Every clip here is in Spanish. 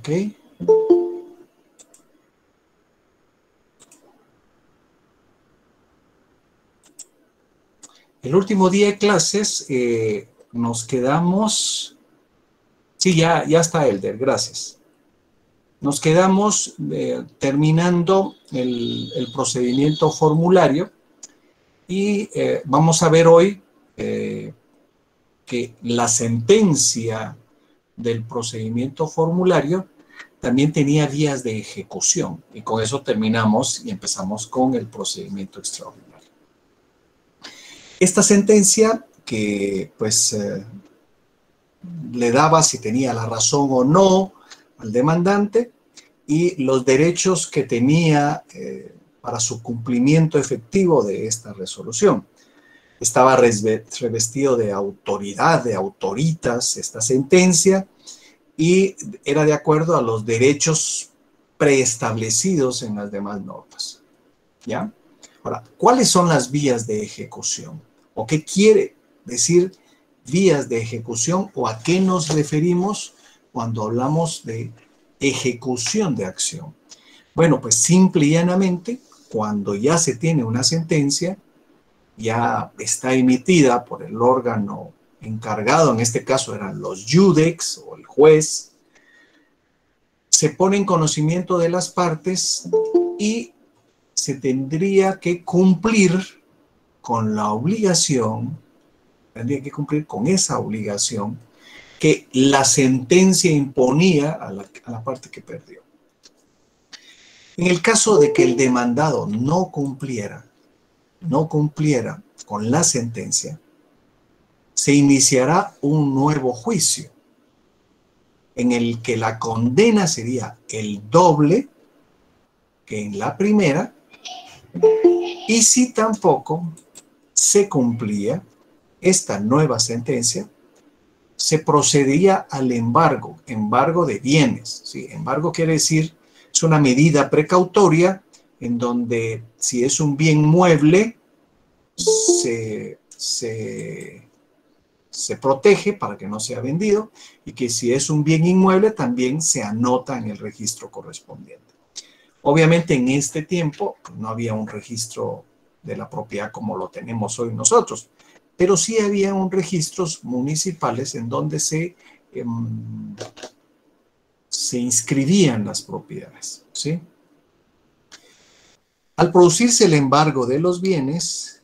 Ok. El último día de clases nos quedamos... Sí, ya está Elder, gracias. Nos quedamos terminando el procedimiento formulario y vamos a ver hoy que la sentencia del procedimiento formulario también tenía vías de ejecución. Y con eso terminamos y empezamos con el procedimiento extraordinario. Esta sentencia que pues le daba si tenía la razón o no al demandante y los derechos que tenía para su cumplimiento efectivo de esta resolución. Estaba revestido de autoridad, de autoritas, esta sentencia, y era de acuerdo a los derechos preestablecidos en las demás normas. ¿Ya? Ahora, ¿cuáles son las vías de ejecución? ¿O qué quiere decir vías de ejecución o a qué nos referimos cuando hablamos de ejecución de acción? Bueno, pues simple y llanamente, cuando ya se tiene una sentencia, ya está emitida por el órgano encargado, en este caso eran los judex o el juez, se pone en conocimiento de las partes y se tendría que cumplir con la obligación, tendría que cumplir con esa obligación que la sentencia imponía a la parte que perdió. En el caso de que el demandado no cumpliera con la sentencia, se iniciará un nuevo juicio en el que la condena sería el doble que en la primera, y si tampoco se cumplía esta nueva sentencia, se procedería al embargo de bienes. ¿Sí? Embargo quiere decir, es una medida precautoria en donde si es un bien mueble, se protege para que no sea vendido, y que si es un bien inmueble también se anota en el registro correspondiente. Obviamente en este tiempo no había un registro de la propiedad como lo tenemos hoy nosotros, pero sí había un registros municipales en donde se inscribían las propiedades, ¿sí? Al producirse el embargo de los bienes,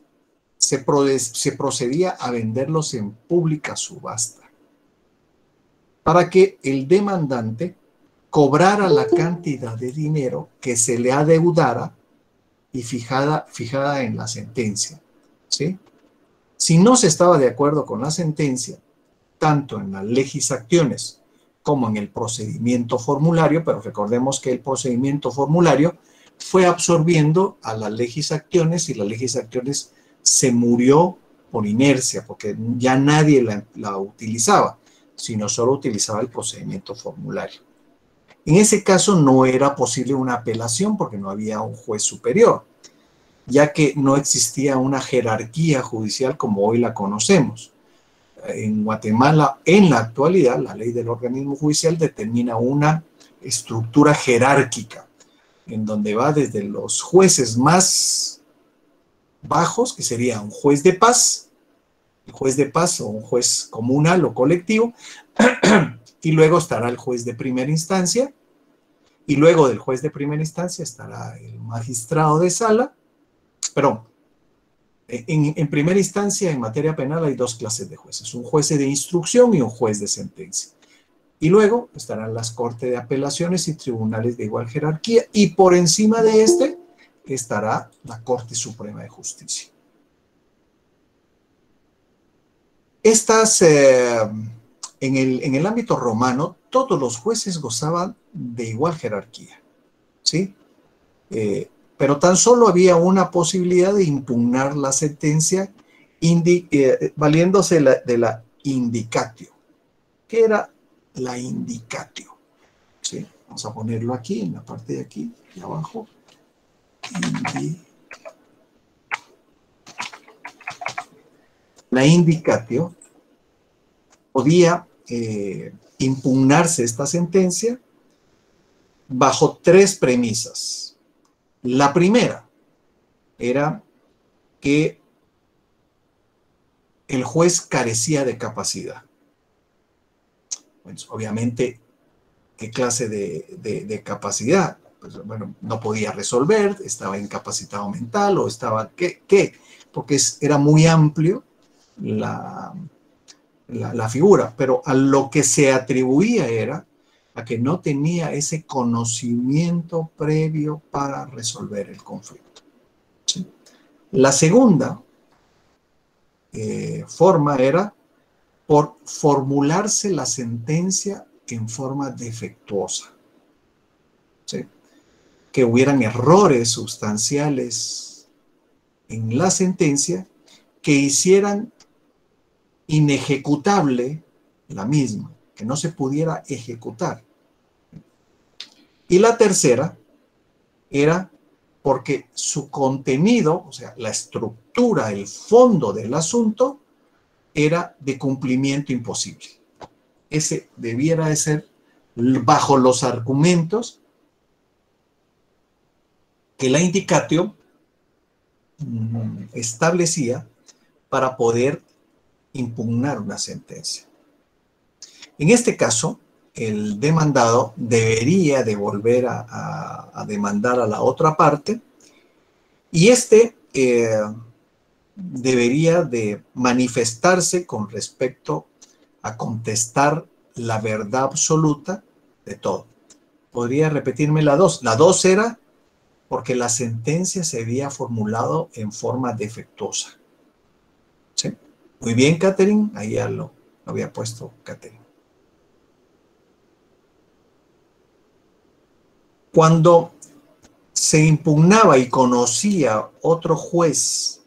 se procedía a venderlos en pública subasta para que el demandante cobrara la cantidad de dinero que se le adeudara y fijada en la sentencia, ¿sí? Si no se estaba de acuerdo con la sentencia, tanto en las legis actiones como en el procedimiento formulario, pero recordemos que el procedimiento formulario fue absorbiendo a las legis actiones y las legis actiones se murió por inercia, porque ya nadie la utilizaba, sino solo utilizaba el procedimiento formulario. En ese caso no era posible una apelación porque no había un juez superior, ya que no existía una jerarquía judicial como hoy la conocemos. En Guatemala, en la actualidad, la ley del organismo judicial determina una estructura jerárquica, en donde va desde los jueces más bajos, que sería un juez de paz, el juez de paz o un juez comunal o colectivo, y luego estará el juez de primera instancia, y luego del juez de primera instancia estará el magistrado de sala. Perdón, en primera instancia, en materia penal hay dos clases de jueces, un juez de instrucción y un juez de sentencia. Y luego estarán las cortes de apelaciones y tribunales de igual jerarquía, y por encima de este estará la Corte Suprema de Justicia. Estas, en el ámbito romano, todos los jueces gozaban de igual jerarquía, ¿sí? Pero tan solo había una posibilidad de impugnar la sentencia valiéndose de la indicatio. ¿Qué era la indicatio? ¿Sí? Vamos a ponerlo aquí, en la parte de aquí, de abajo. La indicatio podía impugnarse esta sentencia bajo tres premisas. La primera era que el juez carecía de capacidad. Pues, obviamente, ¿qué clase de capacidad? Pues, bueno, no podía resolver, estaba incapacitado mental o estaba... ¿Qué? Porque era muy amplio la figura, pero a lo que se atribuía era a que no tenía ese conocimiento previo para resolver el conflicto. ¿Sí? La segunda forma era por formularse la sentencia en forma defectuosa. ¿Sí? Que hubieran errores sustanciales en la sentencia que hicieran inejecutable la misma, que no se pudiera ejecutar. Y la tercera era porque su contenido, o sea, la estructura, el fondo del asunto, era de cumplimiento imposible. Ese debiera de ser bajo los argumentos que la indicatio establecía para poder impugnar una sentencia. En este caso, el demandado debería de volver a demandar a la otra parte y debería de manifestarse con respecto a contestar la verdad absoluta de todo. ¿Podría repetirme la 2? La 2 era porque la sentencia se había formulado en forma defectuosa. ¿Sí? Muy bien, Catherine. Ahí ya lo había puesto Catherine. Cuando se impugnaba y conocía otro juez,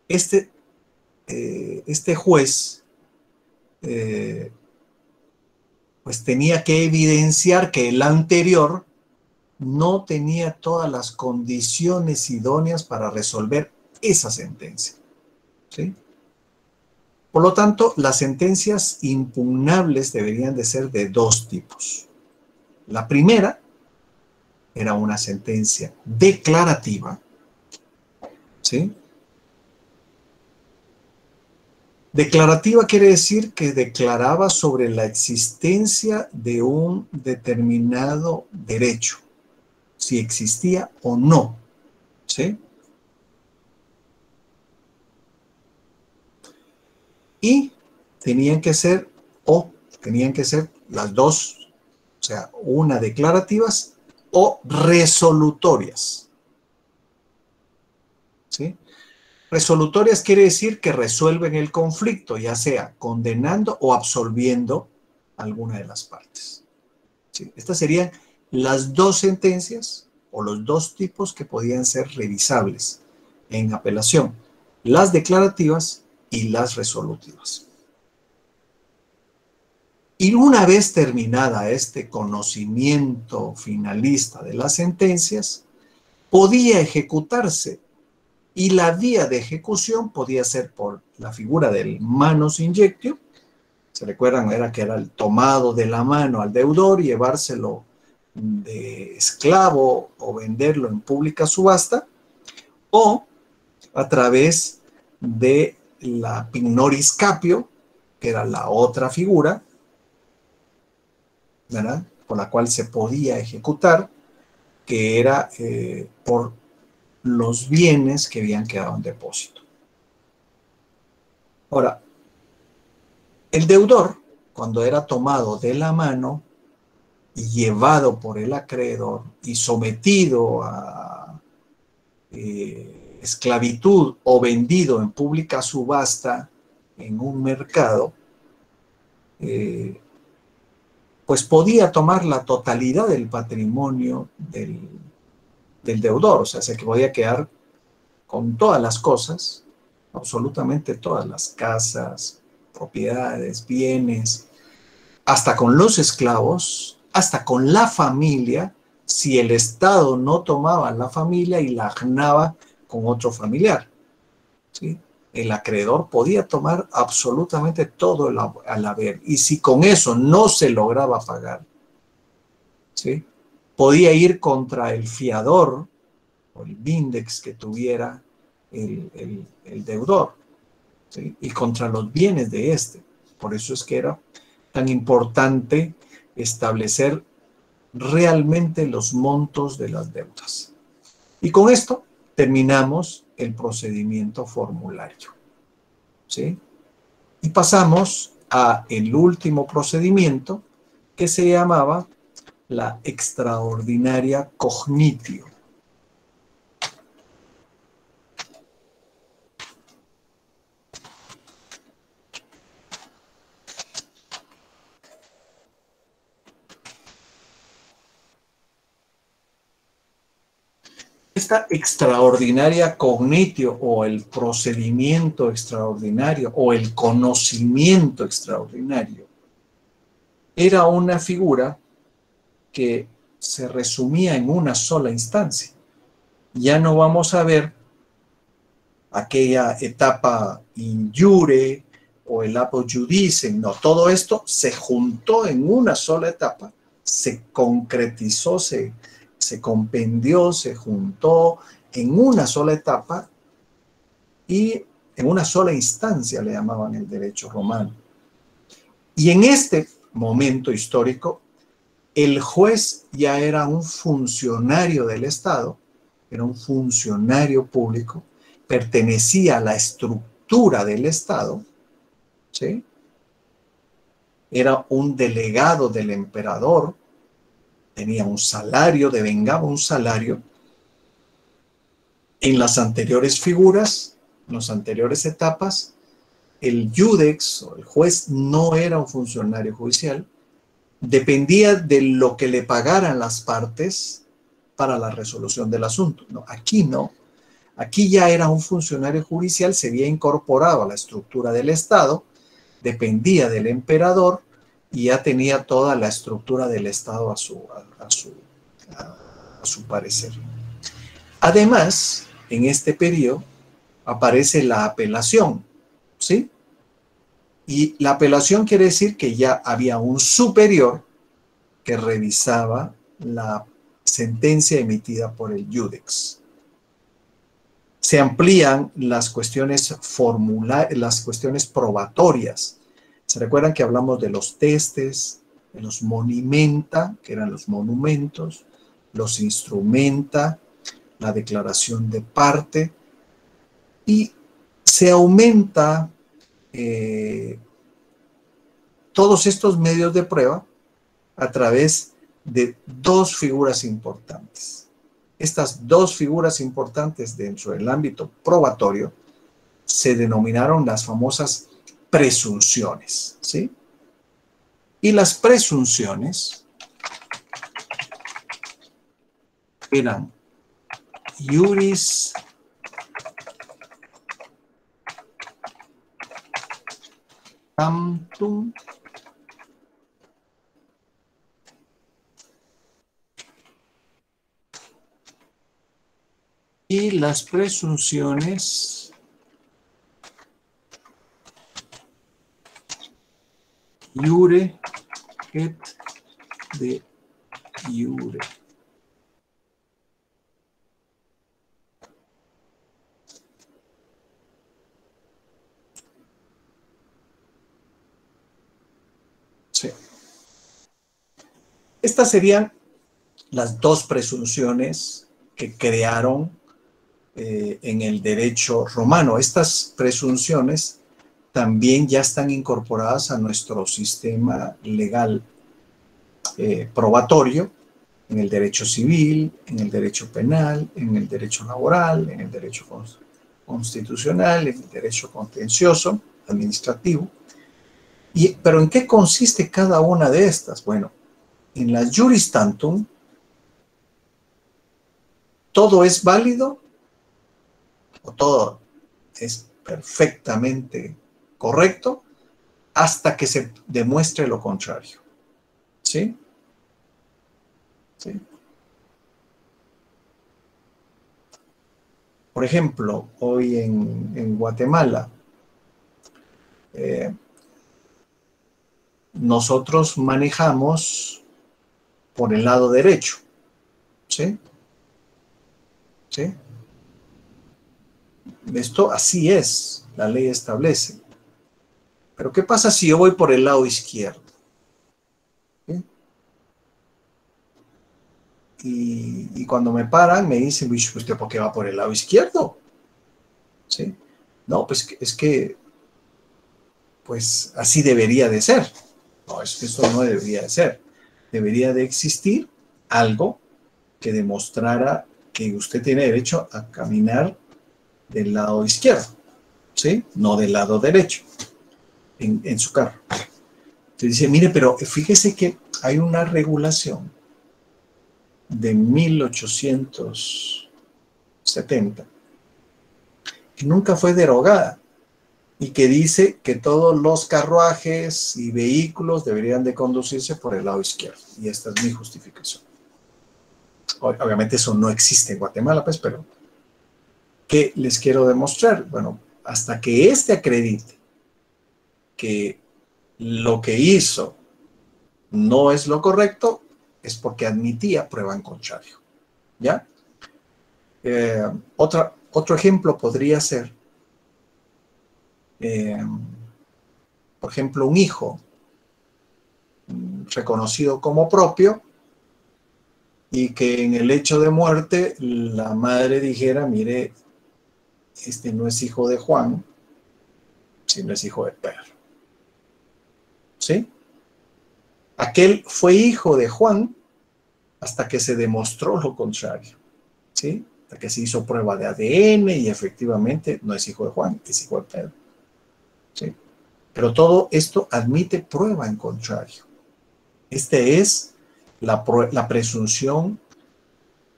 este juez pues tenía que evidenciar que el anterior no tenía todas las condiciones idóneas para resolver esa sentencia. ¿Sí? Por lo tanto, las sentencias impugnables deberían de ser de dos tipos. La primera era una sentencia declarativa, ¿sí? Declarativa quiere decir que declaraba sobre la existencia de un determinado derecho, si existía o no, ¿sí? Y tenían que ser las dos, o sea, una declarativas o resolutorias, ¿sí? Resolutorias quiere decir que resuelven el conflicto, ya sea condenando o absolviendo alguna de las partes. ¿Sí? Estas serían las dos sentencias o los dos tipos que podían ser revisables en apelación, las declarativas y las resolutivas. Y una vez terminada este conocimiento finalista de las sentencias, podía ejecutarse. Y la vía de ejecución podía ser por la figura del manus injectio. ¿Se recuerdan? Que era el tomado de la mano al deudor y llevárselo de esclavo o venderlo en pública subasta. O a través de la pignoris capio, que era la otra figura, ¿verdad? Por la cual se podía ejecutar, que era por los bienes que habían quedado en depósito. Ahora, el deudor, cuando era tomado de la mano y llevado por el acreedor y sometido a esclavitud o vendido en pública subasta en un mercado, pues podía tomar la totalidad del patrimonio del deudor, o sea, se podía quedar con todas las cosas, absolutamente todas las casas, propiedades, bienes, hasta con los esclavos, hasta con la familia, si el Estado no tomaba la familia y la agnaba con otro familiar. ¿Sí? El acreedor podía tomar absolutamente todo al haber, y si con eso no se lograba pagar, ¿sí? podía ir contra el fiador o el bindex que tuviera el deudor, ¿sí? Y contra los bienes de este. Por eso es que era tan importante establecer realmente los montos de las deudas. Y con esto terminamos el procedimiento formulario, ¿sí? Y pasamos a el último procedimiento, que se llamaba la extraordinaria cognitio. Esta extraordinaria cognitio o el procedimiento extraordinario o el conocimiento extraordinario era una figura que se resumía en una sola instancia. Ya no vamos a ver aquella etapa in iure o el apud iudicem, no, todo esto se juntó en una sola etapa, se concretizó, se compendió, se juntó en una sola etapa y en una sola instancia le llamaban el derecho romano. Y en este momento histórico, el juez ya era un funcionario del Estado, era un funcionario público, pertenecía a la estructura del Estado, ¿sí? Era un delegado del emperador, tenía un salario, devengaba un salario. En las anteriores figuras, en las anteriores etapas, el iudex o el juez no era un funcionario judicial, dependía de lo que le pagaran las partes para la resolución del asunto. No, aquí no. Aquí ya era un funcionario judicial, se había incorporado a la estructura del Estado, dependía del emperador y ya tenía toda la estructura del Estado a su parecer. Además, en este periodo aparece la apelación, ¿sí? Y la apelación quiere decir que ya había un superior que revisaba la sentencia emitida por el iudex. Se amplían las cuestiones las cuestiones probatorias. ¿Se recuerdan que hablamos de los testes, de los monimenta, que eran los monumentos, los instrumenta, la declaración de parte, y se aumenta todos estos medios de prueba a través de dos figuras importantes. Estas dos figuras importantes dentro del ámbito probatorio se denominaron las famosas presunciones, ¿sí? Y las presunciones eran iuris tantum y las presunciones iure et de iure. Sí. Estas serían las dos presunciones que crearon en el derecho romano. Estas presunciones también ya están incorporadas a nuestro sistema legal probatorio, en el derecho civil, en el derecho penal, en el derecho laboral, en el derecho constitucional, en el derecho contencioso, administrativo. Pero ¿en qué consiste cada una de estas? Bueno, en la iuris tantum, todo es válido o todo es perfectamente correcto hasta que se demuestre lo contrario. ¿Sí? ¿Sí? Por ejemplo, hoy en Guatemala, nosotros manejamos por el lado derecho, ¿Sí? ¿Sí? Esto así es, la ley establece. Pero ¿qué pasa si yo voy por el lado izquierdo? ¿Sí? Y cuando me paran me dicen, ¿usted por qué va por el lado izquierdo? ¿Sí? No, pues es que pues así debería de ser. No, es que eso no debería de ser. Debería de existir algo que demostrara que usted tiene derecho a caminar del lado izquierdo, ¿sí? No del lado derecho, en su carro. Entonces dice, mire, pero fíjese que hay una regulación de 1870 que nunca fue derogada y que dice que todos los carruajes y vehículos deberían de conducirse por el lado izquierdo. Y esta es mi justificación. Obviamente eso no existe en Guatemala, pues, pero ¿qué les quiero demostrar? Bueno, hasta que éste acredite que lo que hizo no es lo correcto, es porque admitía prueba en contrario. ¿Ya? Otro ejemplo podría ser, por ejemplo, un hijo reconocido como propio y que en el hecho de muerte la madre dijera, mire, este no es hijo de Juan, sino es hijo de Pedro. ¿Sí? Aquel fue hijo de Juan hasta que se demostró lo contrario. ¿Sí? Hasta que se hizo prueba de ADN y efectivamente no es hijo de Juan, es hijo de Pedro. ¿Sí? Pero todo esto admite prueba en contrario. Este es la presunción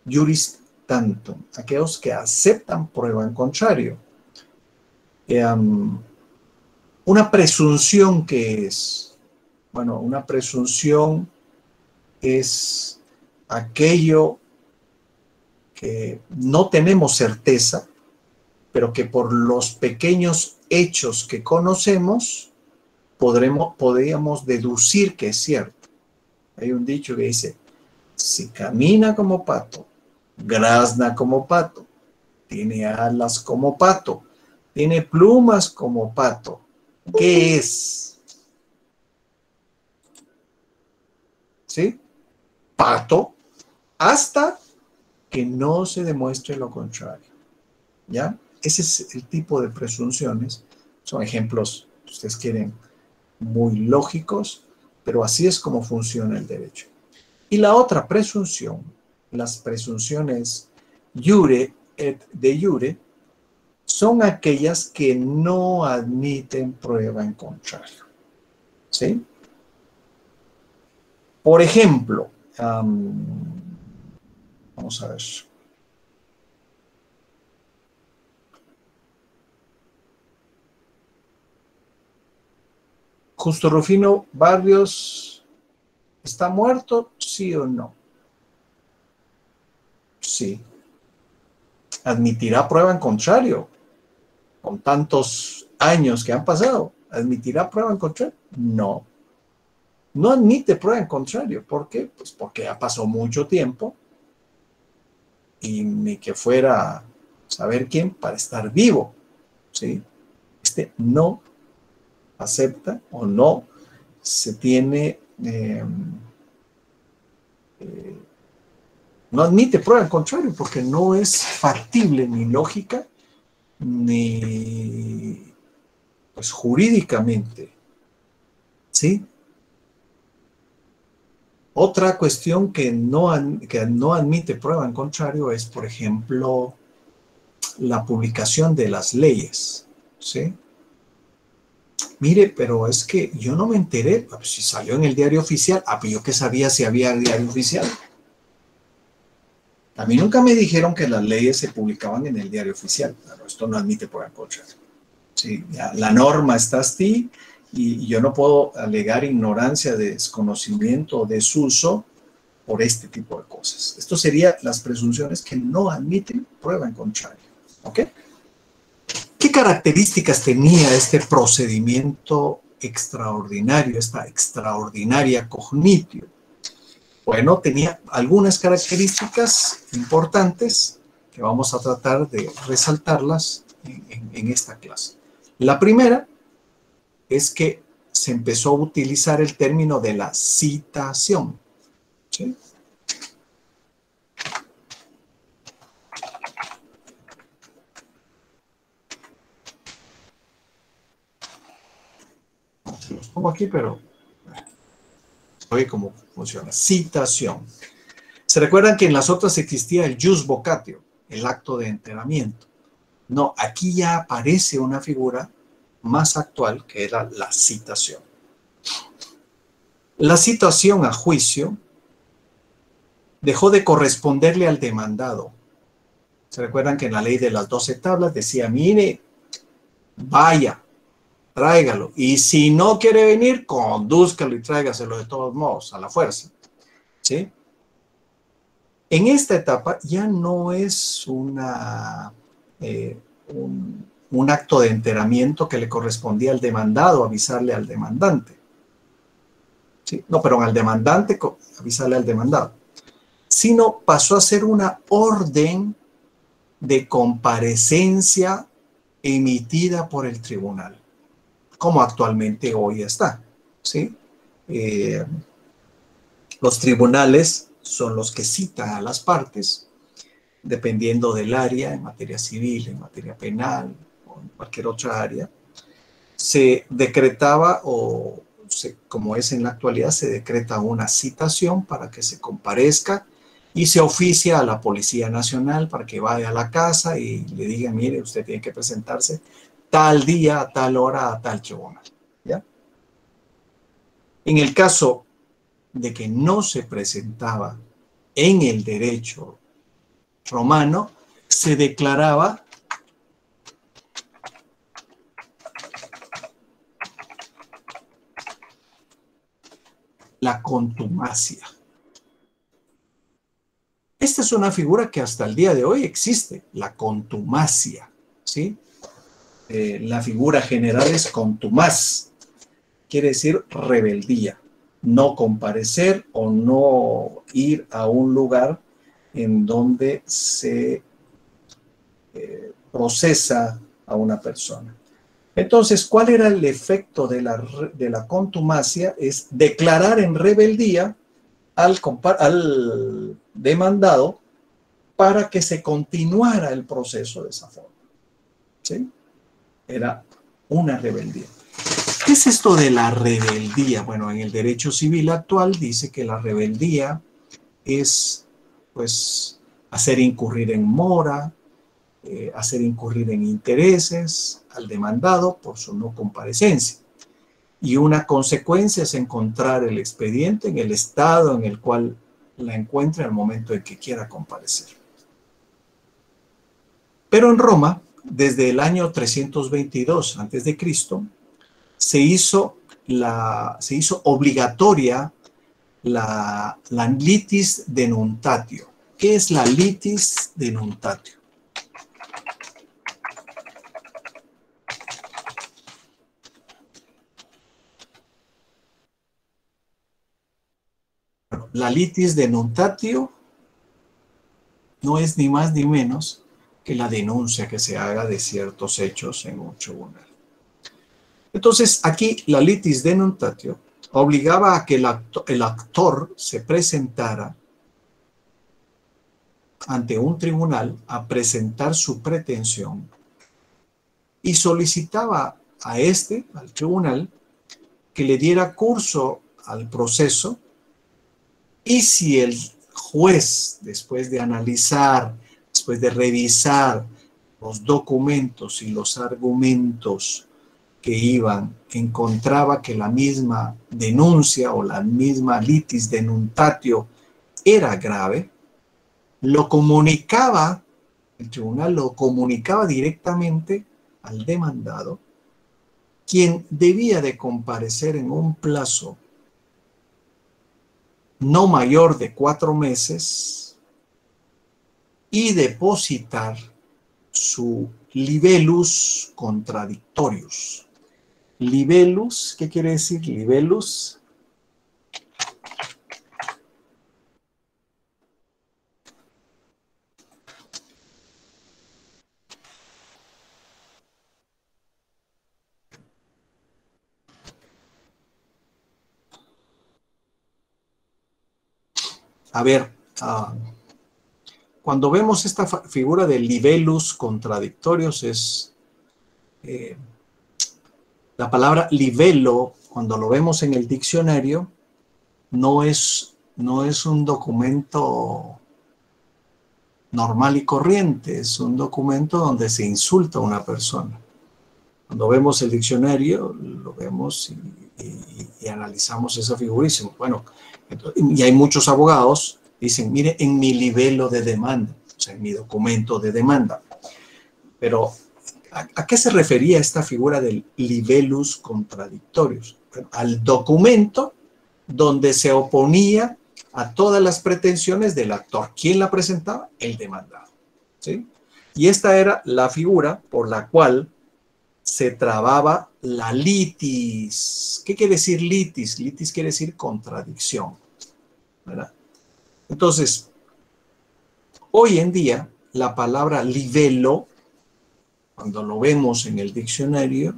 juris tantum, aquellos que aceptan prueba en contrario. Una presunción que es, bueno, una presunción es aquello que no tenemos certeza, pero que por los pequeños hechos que conocemos podríamos deducir que es cierto. Hay un dicho que dice, si camina como pato, grazna como pato, tiene alas como pato, tiene plumas como pato, ¿qué es? ¿Sí? Pato, hasta que no se demuestre lo contrario. ¿Ya? Ese es el tipo de presunciones. Son ejemplos, si ustedes quieren, muy lógicos, pero así es como funciona el derecho. Y la otra presunción, las presunciones iure et de iure, son aquellas que no admiten prueba en contrario. ¿Sí? Por ejemplo, vamos a ver. Justo Rufino Barrios, ¿está muerto? ¿Sí o no? Sí. ¿Admitirá prueba en contrario? Con tantos años que han pasado, ¿admitirá prueba en contrario? No. No admite prueba en contrario. ¿Por qué? Pues porque ya pasó mucho tiempo y ni que fuera saber quién para estar vivo. ¿Sí? Este no acepta o no se tiene, no admite prueba en contrario porque no es factible ni lógica ni pues jurídicamente. ¿Sí? Otra cuestión que no admite prueba en contrario es, por ejemplo, la publicación de las leyes. ¿Sí? Mire, pero es que yo no me enteré, si salió en el diario oficial, pues yo qué sabía si había diario oficial. A mí nunca me dijeron que las leyes se publicaban en el diario oficial. Claro, esto no admite prueba en contrario. Sí, ya, la norma está así y yo no puedo alegar ignorancia, desconocimiento o desuso por este tipo de cosas. Esto serían las presunciones que no admiten prueba en contrario. ¿Ok? ¿Qué características tenía este procedimiento extraordinario, esta extraordinaria cognitio? Bueno, tenía algunas características importantes que vamos a tratar de resaltarlas en esta clase. La primera es que se empezó a utilizar el término de la citación. ¿Sí? Los pongo aquí, pero oye cómo funciona. Citación. ¿Se recuerdan que en las otras existía el jus vocatio, el acto de enteramiento? No, aquí ya aparece una figura más actual que era la citación. La citación a juicio dejó de corresponderle al demandado. ¿Se recuerdan que en la ley de las 12 tablas decía, mire, vaya, tráigalo, y si no quiere venir, condúzcalo y tráigaselo de todos modos, a la fuerza? ¿Sí? En esta etapa ya no es un acto de enteramiento que le correspondía al demandado avisarle al demandante. ¿Sí? No, perdón, al demandante avisarle al demandado. Sino pasó a ser una orden de comparecencia emitida por el tribunal, como actualmente hoy está. ¿Sí? Los tribunales son los que citan a las partes, dependiendo del área, en materia civil, en materia penal o en cualquier otra área. Se decretaba, como es en la actualidad, se decreta una citación para que se comparezca y se oficia a la Policía Nacional para que vaya a la casa y le diga, mire, usted tiene que presentarse tal día, a tal hora, a tal tribunal. ¿Ya? En el caso de que no se presentaba en el derecho romano, se declaraba la contumacia. Esta es una figura que hasta el día de hoy existe, la contumacia, ¿sí? La figura general es contumaz, quiere decir rebeldía, no comparecer o no ir a un lugar en donde se procesa a una persona. Entonces, ¿cuál era el efecto de la contumacia? Es declarar en rebeldía al demandado para que se continuara el proceso de esa forma. ¿Sí? Era una rebeldía. ¿Qué es esto de la rebeldía? Bueno, en el derecho civil actual dice que la rebeldía es, pues, hacer incurrir en mora, hacer incurrir en intereses al demandado por su no comparecencia. Y una consecuencia es encontrar el expediente en el estado en el cual la encuentre al momento en que quiera comparecer. Pero en Roma, desde el año 322 a.C., se hizo obligatoria la litis denuntatio. ¿Qué es la litis denuntatio? Bueno, la litis denuntatio no es ni más ni menos que la denuncia que se haga de ciertos hechos en un tribunal. Entonces, aquí la litis denuntatio obligaba a que el actor se presentara ante un tribunal a presentar su pretensión y solicitaba al tribunal, que le diera curso al proceso, y si el juez, después de analizar, después de revisar los documentos y los argumentos que iban, encontraba que la misma denuncia o la misma litis denuntatio era grave, lo comunicaba, el tribunal lo comunicaba directamente al demandado, quien debía de comparecer en un plazo no mayor de 4 meses y depositar su libellus contradictorius. Libellus, ¿qué quiere decir libellus? A ver, cuando vemos esta figura de libellus contradictorius, la palabra libelo, cuando lo vemos en el diccionario, no es un documento normal y corriente, es un documento donde se insulta a una persona. Cuando vemos el diccionario, lo vemos y analizamos esa figura y decimos, bueno, y hay muchos abogados que dicen, mire, en mi libelo de demanda, o sea, en mi documento de demanda. Pero, ¿a qué se refería esta figura del libellus contradictorius? Bueno, al documento donde se oponía a todas las pretensiones del actor. ¿Quién la presentaba? El demandado. ¿Sí? Y esta era la figura por la cual se trababa la litis. ¿Qué quiere decir litis? Litis quiere decir contradicción, ¿verdad? Entonces, hoy en día, la palabra libelo, cuando lo vemos en el diccionario,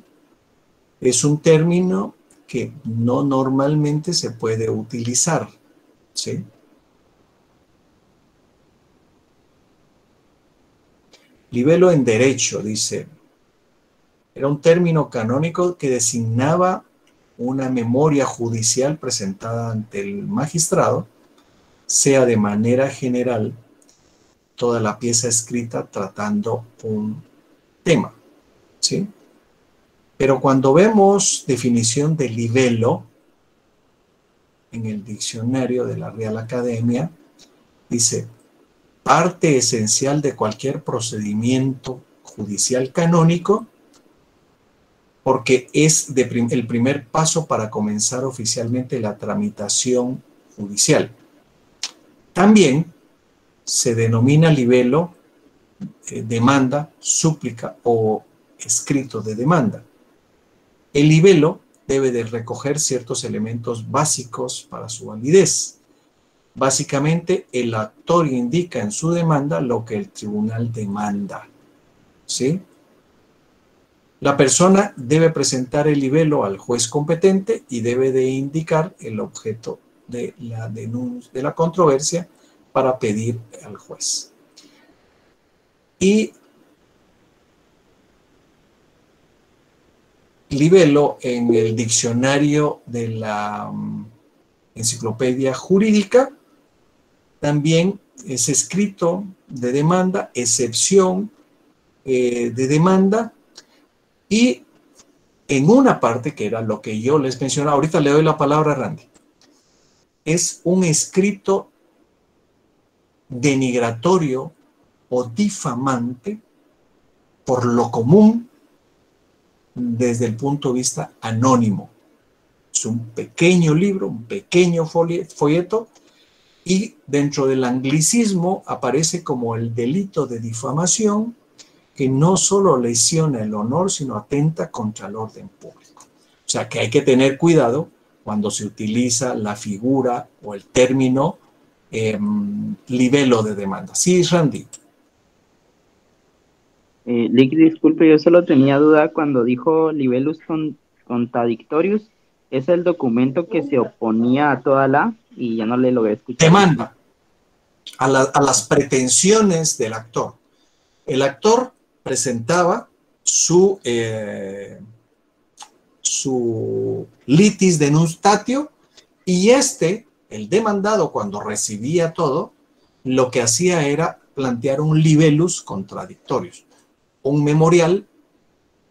es un término que no normalmente se puede utilizar, ¿sí? Libelo en derecho, dice, era un término canónico que designaba una memoria judicial presentada ante el magistrado, sea de manera general toda la pieza escrita tratando un tema, ¿sí? Pero cuando vemos definición de libelo en el diccionario de la Real Academia, dice, parte esencial de cualquier procedimiento judicial canónico, porque es el primer paso para comenzar oficialmente la tramitación judicial. También se denomina libelo, demanda, súplica o escrito de demanda. El libelo debe de recoger ciertos elementos básicos para su validez. Básicamente, el actor indica en su demanda lo que el tribunal demanda, ¿sí? La persona debe presentar el libelo al juez competente y debe de indicar el objeto de la denuncia, de la controversia para pedir al juez. Y libelo en el diccionario de la Enciclopedia Jurídica también es escrito de demanda, excepción de demanda, y en una parte que era lo que yo les mencionaba, ahorita le doy la palabra a Randy, es un escrito denigratorio o difamante por lo común desde el punto de vista anónimo. Es un pequeño libro, un pequeño folleto, y dentro del anglicismo aparece como el delito de difamación, que no solo lesiona el honor, sino atenta contra el orden público. O sea que hay que tener cuidado cuando se utiliza la figura o el término libelo de demanda. Sí, Randy. Lick, disculpe, yo solo tenía duda cuando dijo libellus contradictorius. ¿Es el documento que se oponía a toda la? Y ya no le logré escuchar bien. Demanda a las pretensiones del actor. El actor presentaba su litis denunciatio, y el demandado, cuando recibía todo, lo que hacía era plantear un libellus contradictorius, un memorial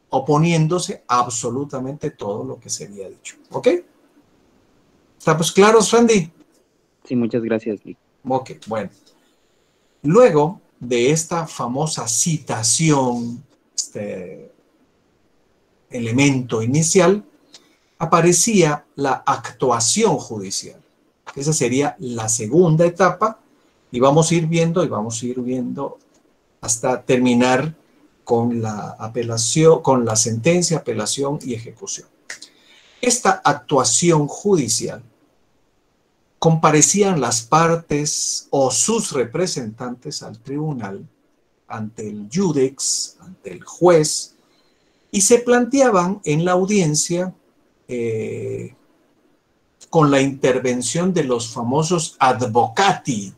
oponiéndose a absolutamente todo lo que se había dicho. ¿Ok? ¿Estamos claros, Randy? Sí, muchas gracias, Lick. Ok, bueno. Luego de esta famosa citación, este elemento inicial, aparecía la actuación judicial. Esa sería la segunda etapa, y vamos a ir viendo hasta terminar con la apelación, con la sentencia, apelación y ejecución. Esta actuación judicial, comparecían las partes o sus representantes al tribunal, ante el judex, ante el juez, y se planteaban en la audiencia con la intervención de los famosos advocati.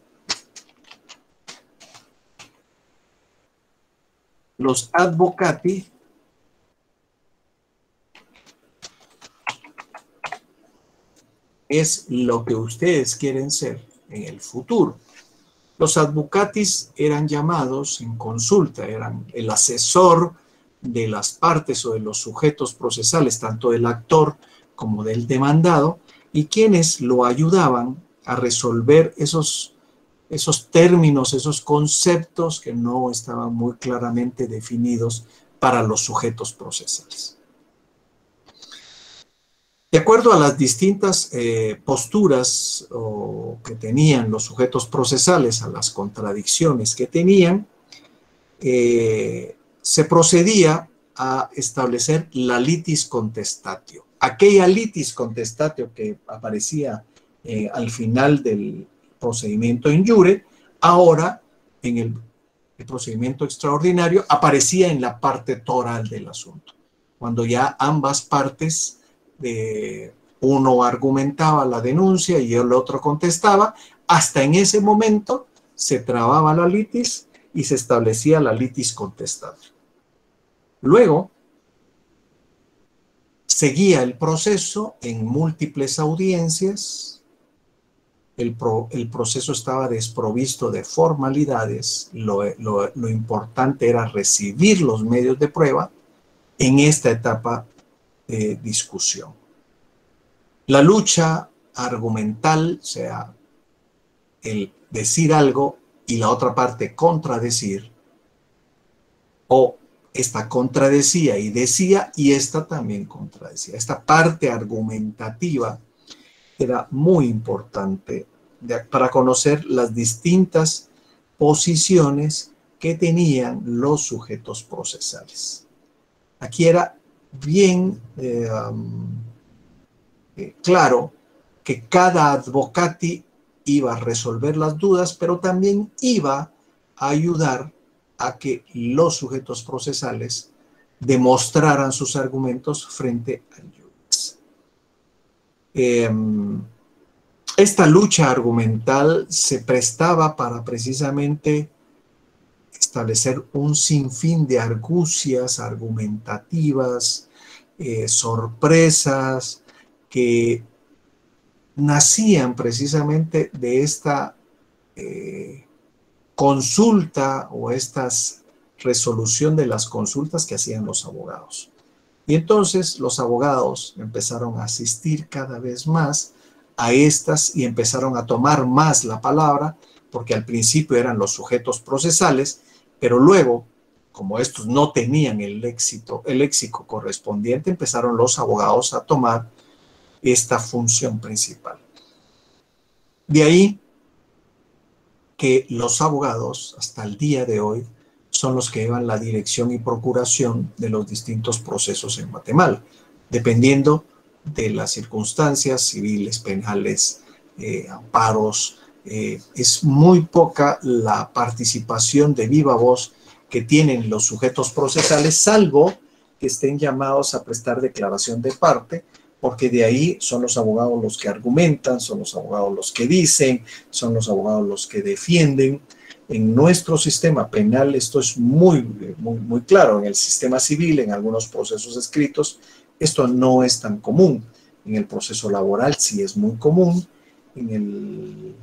Los advocati es lo que ustedes quieren ser en el futuro. Los advocatis eran llamados en consulta, eran el asesor de las partes o de los sujetos procesales, tanto del actor como del demandado, y quienes lo ayudaban a resolver esos términos, esos conceptos que no estaban muy claramente definidos para los sujetos procesales. De acuerdo a las distintas posturas que tenían los sujetos procesales, a las contradicciones que tenían, se procedía a establecer la litis contestatio. Aquella litis contestatio que aparecía al final del procedimiento in iure, ahora en el procedimiento extraordinario aparecía en la parte toral del asunto, cuando ya ambas partes, uno argumentaba la denuncia y el otro contestaba. Hasta en ese momento se trababa la litis y se establecía la litis contestatio. Luego seguía el proceso en múltiples audiencias. El proceso estaba desprovisto de formalidades. Lo importante era recibir los medios de prueba en esta etapa de discusión. La lucha argumental, o sea, el decir algo y la otra parte contradecir, o esta contradecía y decía y esta también contradecía. Esta parte argumentativa era muy importante para conocer las distintas posiciones que tenían los sujetos procesales. Aquí era bien claro que cada advocati iba a resolver las dudas, pero también iba a ayudar a que los sujetos procesales demostraran sus argumentos frente al juez. Esta lucha argumental se prestaba para precisamente establecer un sinfín de argucias argumentativas, sorpresas, que nacían precisamente de esta consulta o esta resolución de las consultas que hacían los abogados. Y entonces los abogados empezaron a asistir cada vez más a estas y empezaron a tomar más la palabra, porque al principio eran los sujetos procesales, pero luego, como estos no tenían el léxico correspondiente, empezaron los abogados a tomar esta función principal. De ahí que los abogados, hasta el día de hoy, son los que llevan la dirección y procuración de los distintos procesos en Guatemala, dependiendo de las circunstancias civiles, penales, amparos. Es muy poca la participación de viva voz que tienen los sujetos procesales, salvo que estén llamados a prestar declaración de parte, porque de ahí son los abogados los que argumentan, son los abogados los que dicen, son los abogados los que defienden. En nuestro sistema penal esto es muy claro. En el sistema civil, en algunos procesos escritos, esto no es tan común. En el proceso laboral sí es muy común. En el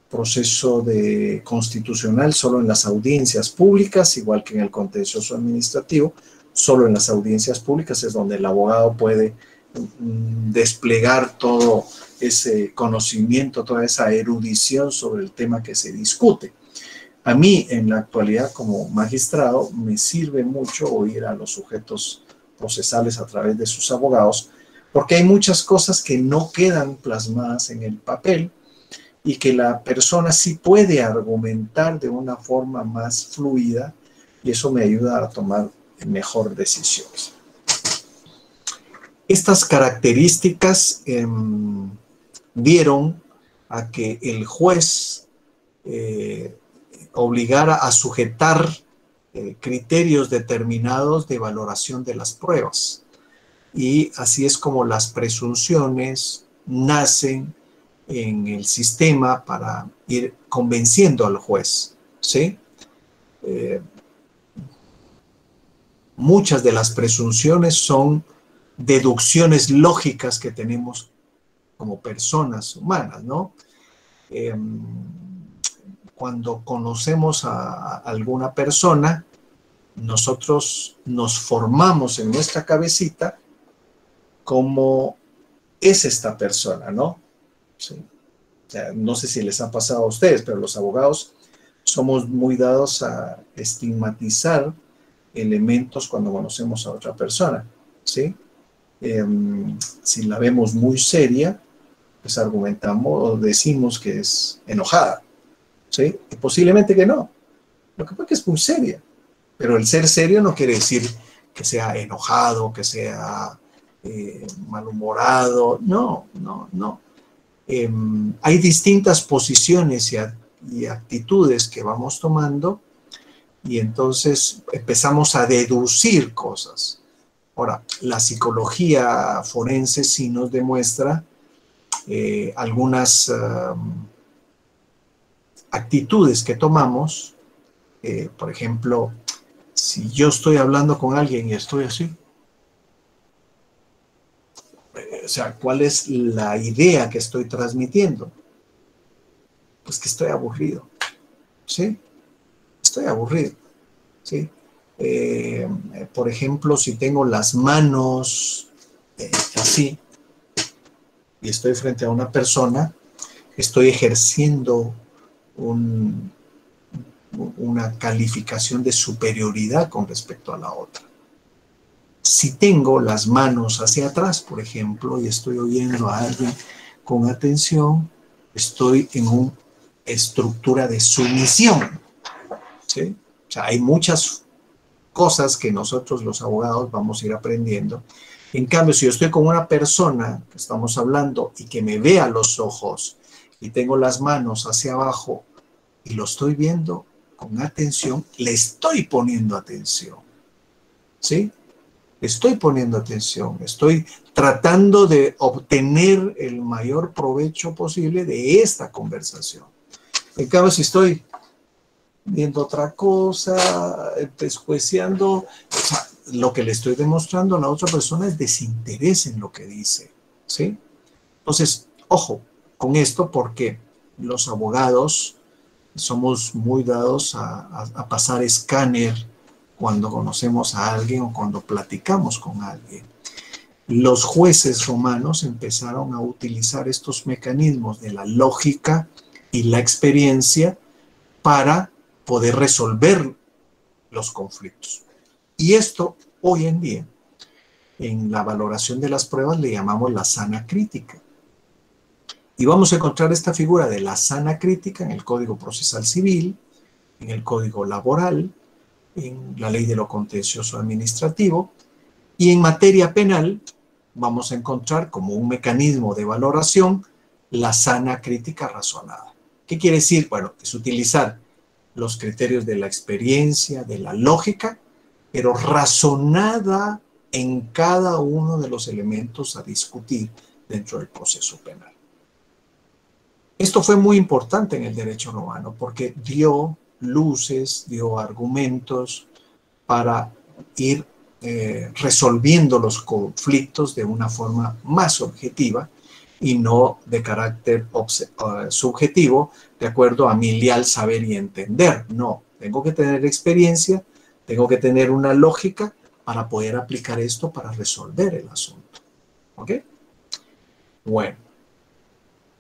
proceso constitucional, solo en las audiencias públicas, igual que en el contencioso administrativo, solo en las audiencias públicas es donde el abogado puede desplegar todo ese conocimiento, toda esa erudición sobre el tema que se discute. A mí, en la actualidad, como magistrado, me sirve mucho oír a los sujetos procesales a través de sus abogados, porque hay muchas cosas que no quedan plasmadas en el papel y que la persona sí puede argumentar de una forma más fluida, y eso me ayuda a tomar mejor decisiones. Estas características dieron a que el juez obligara a sujetar criterios determinados de valoración de las pruebas. Y así es como las presunciones, nacen en el sistema para ir convenciendo al juez, ¿sí? Muchas de las presunciones son deducciones lógicas que tenemos como personas humanas, ¿no? Cuando conocemos a alguna persona, nosotros nos formamos en nuestra cabecita cómo es esta persona, ¿no? Sí. O sea, no sé si les ha pasado a ustedes, pero los abogados somos muy dados a estigmatizar elementos cuando conocemos a otra persona, ¿sí? Si la vemos muy seria, pues argumentamos o decimos que es enojada, ¿sí? Y posiblemente que no. Lo que pasa es que es muy seria. Pero el ser serio no quiere decir que sea enojado, que sea malhumorado. No, no, no. Hay distintas posiciones y actitudes que vamos tomando y entonces empezamos a deducir cosas. Ahora, la psicología forense sí nos demuestra algunas actitudes que tomamos. Por ejemplo, si yo estoy hablando con alguien y estoy así, o sea, ¿cuál es la idea que estoy transmitiendo? Pues que estoy aburrido, ¿sí? Estoy aburrido, ¿sí? Por ejemplo, si tengo las manos así y estoy frente a una persona, estoy ejerciendo una calificación de superioridad con respecto a la otra. Si tengo las manos hacia atrás, por ejemplo, y estoy oyendo a alguien con atención, estoy en una estructura de sumisión, ¿sí? O sea, hay muchas cosas que nosotros los abogados vamos a ir aprendiendo. En cambio, si yo estoy con una persona que estamos hablando y que me ve a los ojos y tengo las manos hacia abajo y lo estoy viendo con atención, le estoy poniendo atención, ¿sí? Estoy poniendo atención, estoy tratando de obtener el mayor provecho posible de esta conversación. En cambio, si estoy viendo otra cosa, pescueciando, o sea, lo que le estoy demostrando a la otra persona es desinterés en lo que dice, ¿sí? Entonces, ojo con esto porque los abogados somos muy dados a pasar escáner cuando conocemos a alguien o cuando platicamos con alguien. Los jueces romanos empezaron a utilizar estos mecanismos de la lógica y la experiencia para poder resolver los conflictos. Y esto hoy en día, en la valoración de las pruebas, le llamamos la sana crítica. Y vamos a encontrar esta figura de la sana crítica en el Código Procesal Civil, en el Código Laboral, en la Ley de lo Contencioso Administrativo, y en materia penal vamos a encontrar como un mecanismo de valoración la sana crítica razonada. ¿Qué quiere decir? Bueno, es utilizar los criterios de la experiencia, de la lógica, pero razonada en cada uno de los elementos a discutir dentro del proceso penal. Esto fue muy importante en el derecho romano porque dio luces, dio argumentos para ir resolviendo los conflictos de una forma más objetiva y no de carácter subjetivo, de acuerdo a mi leal saber y entender. No, tengo que tener experiencia, tengo que tener una lógica para poder aplicar esto para resolver el asunto. ¿Ok? Bueno.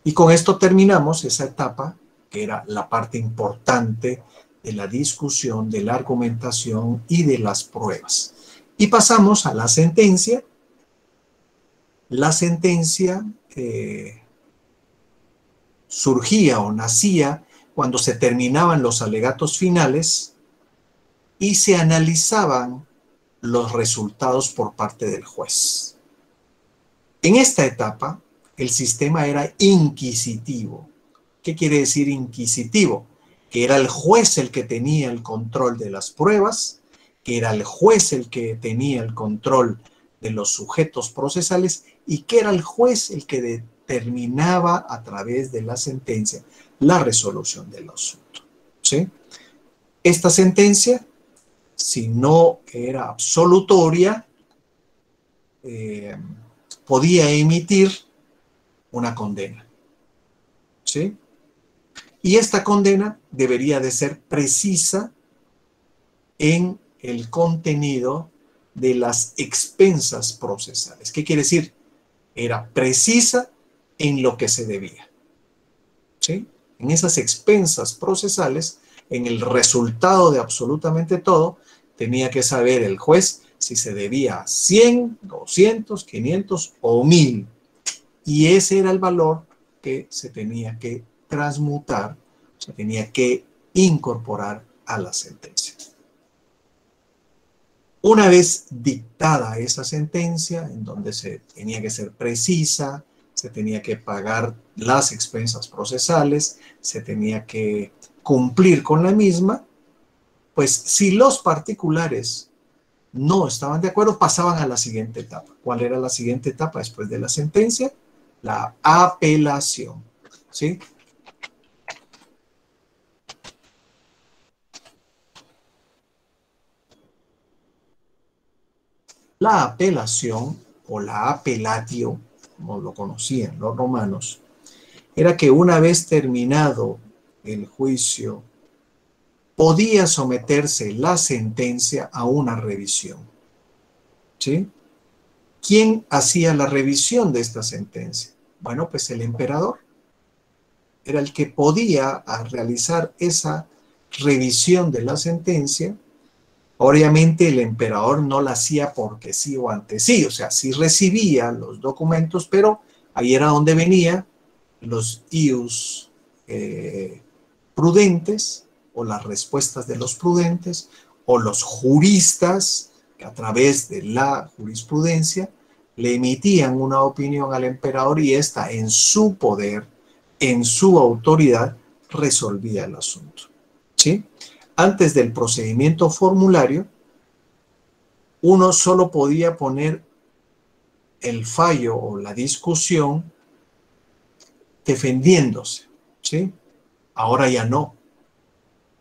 Y con esto terminamos esa etapa, que era la parte importante de la discusión, de la argumentación y de las pruebas. Y pasamos a la sentencia. La sentencia surgía o nacía cuando se terminaban los alegatos finales y se analizaban los resultados por parte del juez. En esta etapa, el sistema era inquisitivo. ¿Qué quiere decir inquisitivo? Que era el juez el que tenía el control de las pruebas, que era el juez el que tenía el control de los sujetos procesales y que era el juez el que terminaba a través de la sentencia la resolución del asunto, ¿sí? Esta sentencia, si no era absolutoria, podía emitir una condena, ¿sí? Y esta condena debería de ser precisa en el contenido de las expensas procesales. ¿Qué quiere decir? Era precisa en lo que se debía, ¿sí? En esas expensas procesales, en el resultado de absolutamente todo, tenía que saber el juez si se debía 100, 200, 500 o 1000. Y ese era el valor que se tenía que transmutar, se tenía que incorporar a la sentencia. Una vez dictada esa sentencia, en donde se tenía que ser precisa, se tenía que pagar las expensas procesales, se tenía que cumplir con la misma, pues si los particulares no estaban de acuerdo, pasaban a la siguiente etapa. ¿Cuál era la siguiente etapa después de la sentencia? La apelación, ¿sí? La apelación o la apelatio, como lo conocían los romanos, era que una vez terminado el juicio, podía someterse la sentencia a una revisión, ¿sí? ¿Quién hacía la revisión de esta sentencia? Bueno, pues el emperador era el que podía realizar esa revisión de la sentencia. Obviamente el emperador no la hacía porque sí o ante sí, o sea, sí recibía los documentos, pero ahí era donde venían los ius prudentes, o las respuestas de los prudentes, o los juristas que a través de la jurisprudencia le emitían una opinión al emperador y ésta en su poder, en su autoridad, resolvía el asunto, ¿sí? Antes del procedimiento formulario, uno solo podía poner el fallo o la discusión defendiéndose, ¿sí? Ahora ya no.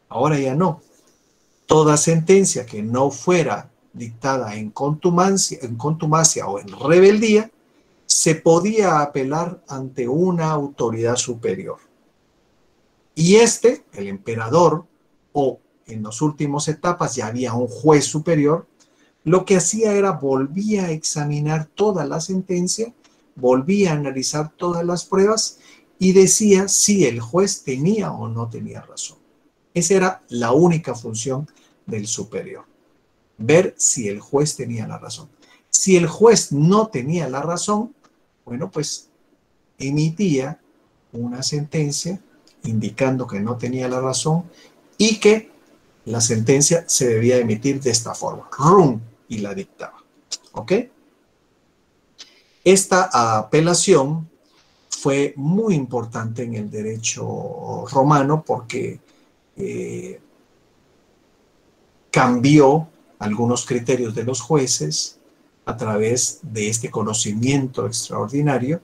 Ahora ya no. Toda sentencia que no fuera dictada en contumacia o en rebeldía, se podía apelar ante una autoridad superior. Y el emperador, o en las últimas etapas ya había un juez superior, lo que hacía era volvía a examinar toda la sentencia, volvía a analizar todas las pruebas y decía si el juez tenía o no tenía razón. Esa era la única función del superior, ver si el juez tenía la razón. Si el juez no tenía la razón, bueno, pues emitía una sentencia indicando que no tenía la razón y que la sentencia se debía emitir de esta forma, rum, y la dictaba, ¿ok? Esta apelación fue muy importante en el derecho romano porque cambió algunos criterios de los jueces a través de este conocimiento extraordinario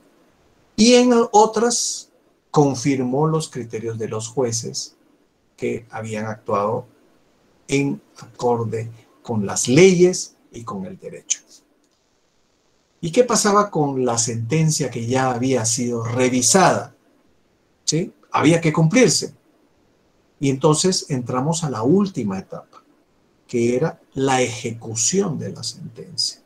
y en otras confirmó los criterios de los jueces que habían actuado en acorde con las leyes y con el derecho. ¿Y qué pasaba con la sentencia que ya había sido revisada? ¿Sí? Había que cumplirse. Y entonces entramos a la última etapa, que era la ejecución de la sentencia.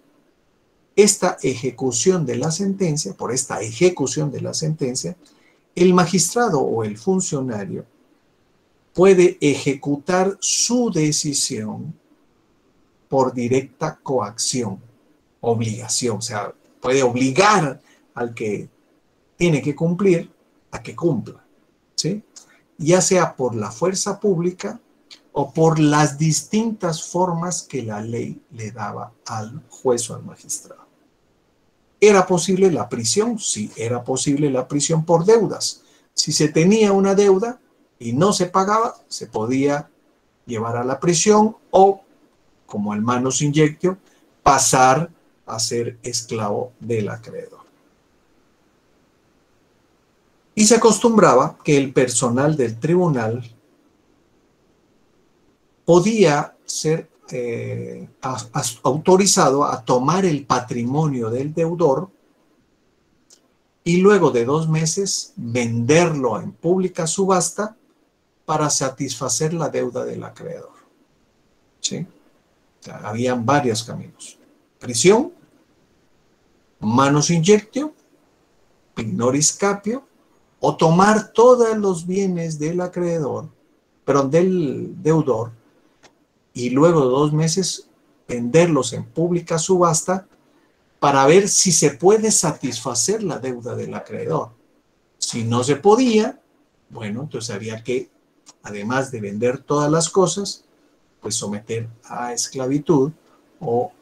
Esta ejecución de la sentencia, por esta ejecución de la sentencia, el magistrado o el funcionario puede ejecutar su decisión por directa coacción, obligación, o sea, puede obligar al que tiene que cumplir a que cumpla, ¿sí? Ya sea por la fuerza pública o por las distintas formas que la ley le daba al juez o al magistrado. ¿Era posible la prisión? Sí, era posible la prisión por deudas. Si se tenía una deuda y no se pagaba, se podía llevar a la prisión o, como el manus injectio, pasar a ser esclavo del acreedor. Y se acostumbraba que el personal del tribunal podía ser autorizado a tomar el patrimonio del deudor y luego de 2 meses venderlo en pública subasta para satisfacer la deuda del acreedor. ¿Sí? O sea, habían varios caminos. Prisión, manus injectio, ignoris capio, o tomar todos los bienes del acreedor, perdón, del deudor, y luego de 2 meses venderlos en pública subasta para ver si se puede satisfacer la deuda del acreedor. Si no se podía, bueno, entonces había que, además de vender todas las cosas, pues someter a esclavitud o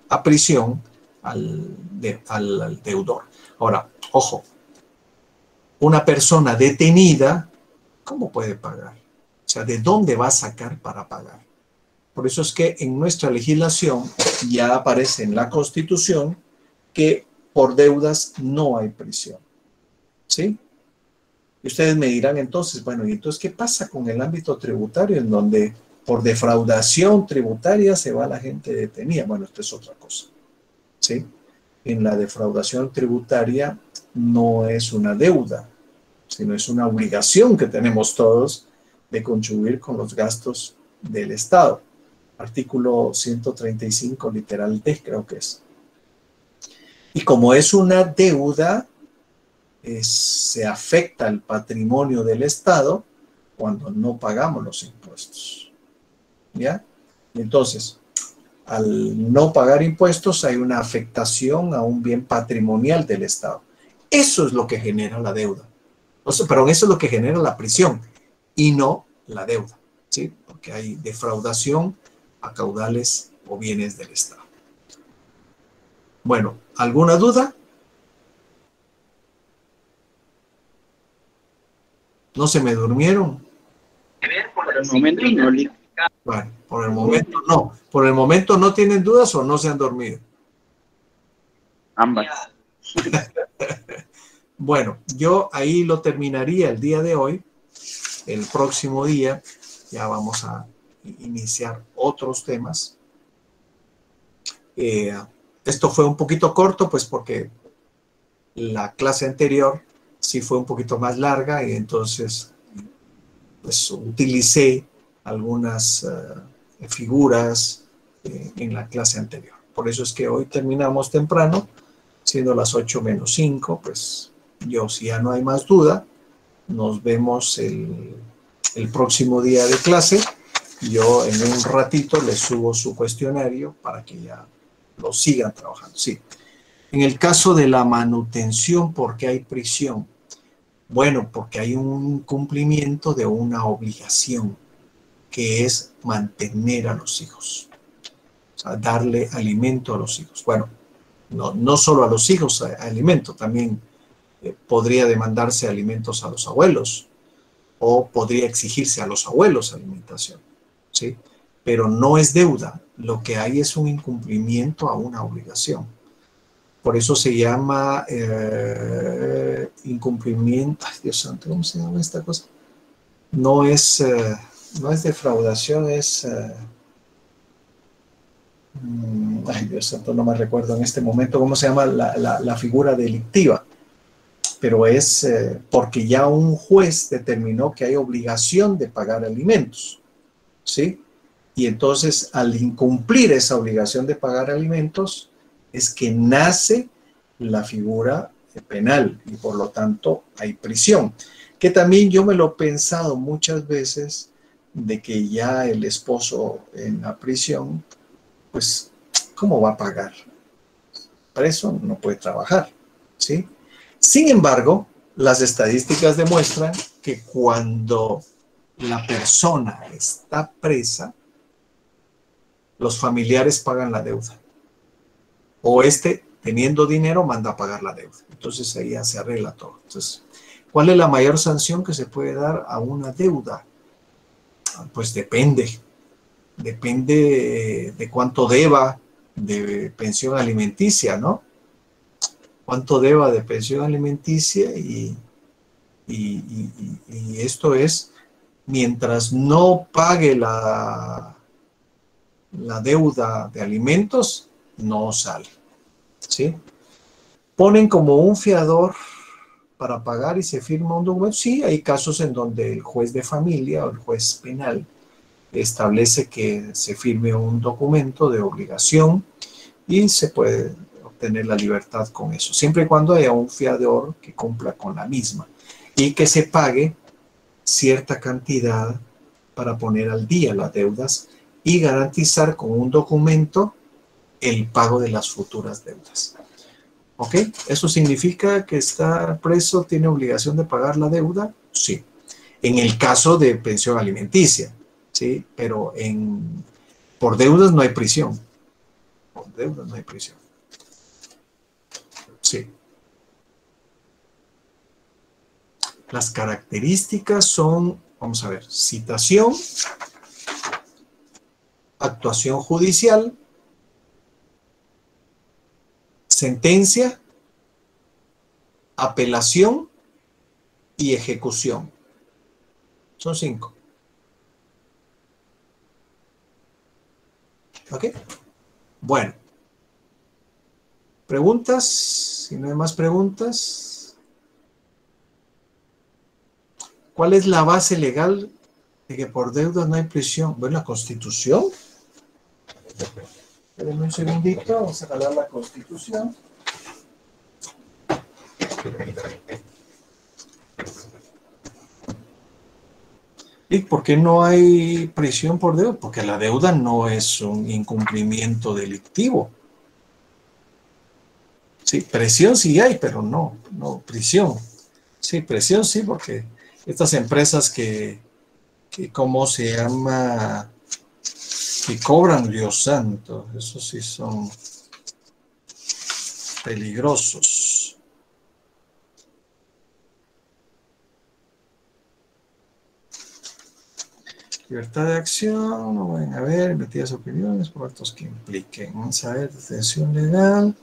a prisión al deudor. Ahora, ojo, una persona detenida, ¿cómo puede pagar? O sea, ¿de dónde va a sacar para pagar? Por eso es que en nuestra legislación ya aparece en la Constitución que por deudas no hay prisión. ¿Sí? Y ustedes me dirán entonces, bueno, ¿y entonces qué pasa con el ámbito tributario en donde por defraudación tributaria se va la gente detenida? Bueno, esto es otra cosa. ¿Sí? En la defraudación tributaria no es una deuda, sino es una obligación que tenemos todos de contribuir con los gastos del Estado. Artículo 135, literal D, creo que es. Y como es una deuda, se afecta el patrimonio del Estado cuando no pagamos los impuestos. ¿Ya? Entonces, al no pagar impuestos hay una afectación a un bien patrimonial del Estado. Eso es lo que genera la deuda. O sea, perdón, eso es lo que genera la prisión y no la deuda, ¿sí? Porque hay defraudación a caudales o bienes del Estado. Bueno, ¿alguna duda? ¿No se me durmieron? Por el momento no. Bueno, por el momento no. ¿Por el momento no tienen dudas o no se han dormido? Ambas. Bueno, yo ahí lo terminaría el día de hoy. El próximo día ya vamos a iniciar otros temas. Esto fue un poquito corto, pues porque la clase anterior sí fue un poquito más larga y entonces pues utilicé algunas figuras en la clase anterior. Por eso es que hoy terminamos temprano, siendo las 8 menos 5, pues yo, si ya no hay más duda, nos vemos el próximo día de clase. Yo en un ratito les subo su cuestionario para que ya lo sigan trabajando. Sí. En el caso de la manutención, ¿por qué hay prisión? Bueno, porque hay un cumplimiento de una obligación, que es mantener a los hijos. O sea, darle alimento a los hijos. Bueno, no solo a los hijos alimento, también podría demandarse alimentos a los abuelos o podría exigirse a los abuelos alimentación, ¿sí? Pero no es deuda, lo que hay es un incumplimiento a una obligación. Por eso se llama incumplimiento. Ay, Dios santo, ¿cómo se llama esta cosa? No es defraudación, es... ay, Dios santo, no me recuerdo en este momento cómo se llama la figura delictiva. Pero es porque ya un juez determinó que hay obligación de pagar alimentos, ¿sí? Y entonces, al incumplir esa obligación de pagar alimentos, es que nace la figura penal y por lo tanto hay prisión. Que también yo me lo he pensado muchas veces de que ya el esposo en la prisión, pues, ¿cómo va a pagar? Preso no puede trabajar, ¿sí? Sin embargo, las estadísticas demuestran que cuando la persona está presa, los familiares pagan la deuda. O teniendo dinero, manda a pagar la deuda. Entonces ahí ya se arregla todo. Entonces, ¿cuál es la mayor sanción que se puede dar a una deuda? Pues depende. Depende de cuánto deba de pensión alimenticia, ¿no? cuánto deba de pensión alimenticia y esto es, mientras no pague la deuda de alimentos, no sale, ¿sí? Ponen como un fiador para pagar y se firma un documento. Sí, hay casos en donde el juez de familia o el juez penal establece que se firme un documento de obligación y se puede obtener la libertad con eso, siempre y cuando haya un fiador que cumpla con la misma y que se pague cierta cantidad para poner al día las deudas y garantizar con un documento el pago de las futuras deudas. ¿Ok? ¿Eso significa que está preso, tiene obligación de pagar la deuda? Sí. En el caso de pensión alimenticia, ¿sí? Pero por deudas no hay prisión. Por deudas no hay prisión. Sí. Las características son, vamos a ver, citación, actuación judicial, sentencia, apelación y ejecución. Son 5. ¿Ok? Bueno. ¿Preguntas? Si no hay más preguntas. ¿Cuál es la base legal de que por deuda no hay prisión? Bueno, la Constitución. Espérenme un segundito, vamos a jalar la Constitución. ¿Y por qué no hay prisión por deuda? Porque la deuda no es un incumplimiento delictivo. Sí, presión sí hay, pero no prisión. Sí, presión sí, porque estas empresas que ¿cómo se llama? Que cobran, Dios santo, esos sí son peligrosos. Libertad de acción, no pueden haber emitidas opiniones por actos que impliquen. Vamos a ver, detención legal.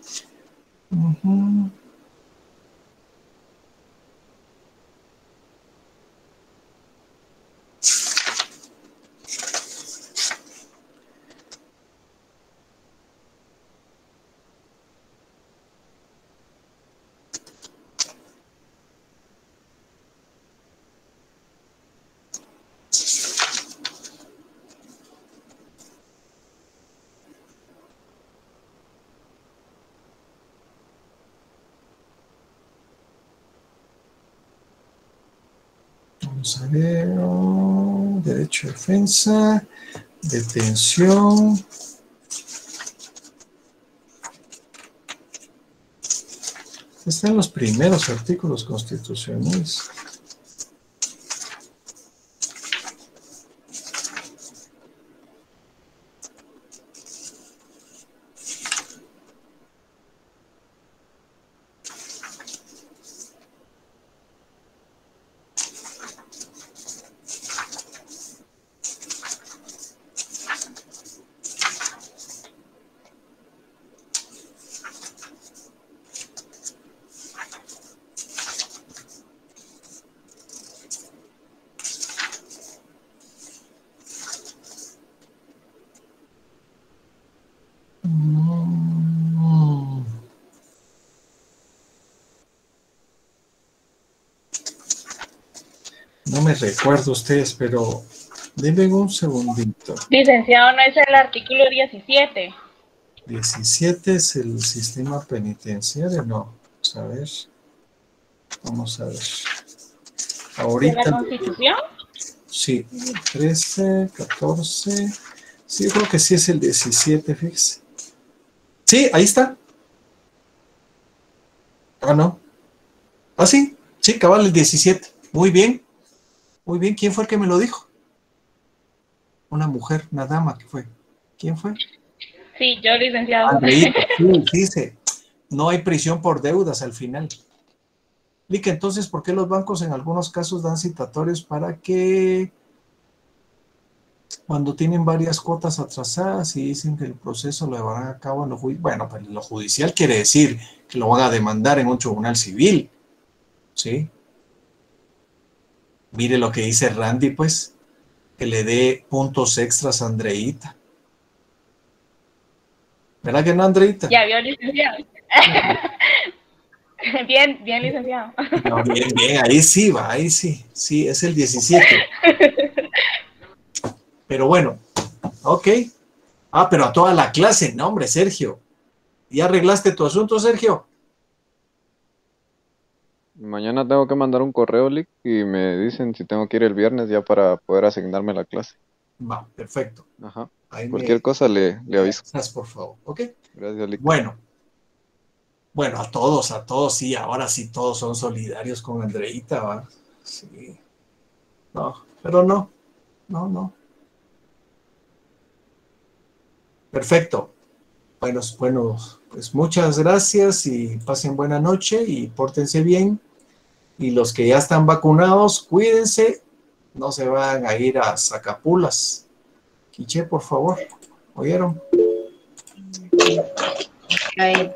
Vamos a ver, derecho de defensa, detención. Están los primeros artículos constitucionales. No me recuerdo ustedes, pero denme un segundito. Licenciado, ¿no es el artículo 17? 17 es el sistema penitenciario, no. Vamos a ver. Vamos a ver. Ahorita. ¿De la Constitución? Sí, 13, 14. Sí, yo creo que sí es el 17, fíjese. Sí, ahí está. Ah, no. Ah, sí. Sí, cabal, el 17. Muy bien. Muy bien. ¿Quién fue el que me lo dijo? Una mujer, una dama, ¿qué fue? ¿Quién fue? Sí, yo, licenciado. Andreita, sí, dice, no hay prisión por deudas al final. Lica, entonces, ¿por qué los bancos en algunos casos dan citatorios para que Cuando tienen varias cuotas atrasadas y dicen que el proceso lo llevarán a cabo en lo judicial. Bueno, pues lo judicial quiere decir que lo van a demandar en un tribunal civil, ¿sí? Mire lo que dice Randy, pues, que le dé puntos extras a Andreita. ¿Verdad que no, Andreita? Ya vio, licenciado. Bien, bien, licenciado. No, bien, bien, ahí sí va, ahí sí. Sí, es el 17. Pero bueno, ok. Ah, pero a toda la clase, no, hombre, Sergio. ¿Ya arreglaste tu asunto, Sergio? Mañana tengo que mandar un correo, Lick, y me dicen si tengo que ir el viernes ya para poder asignarme la clase. Va, perfecto. Ajá. Ahí Cualquier cosa le aviso. avisas, por favor, ¿ok? Gracias, Lick. Bueno, a todos, sí, ahora sí todos son solidarios con Andreita, ¿va? Sí. No, pero no. Perfecto. Bueno, pues muchas gracias y pasen buena noche y pórtense bien. Y los que ya están vacunados, cuídense, no se van a ir a sacapulas. Quiche, por favor. ¿Oyeron? Ahí.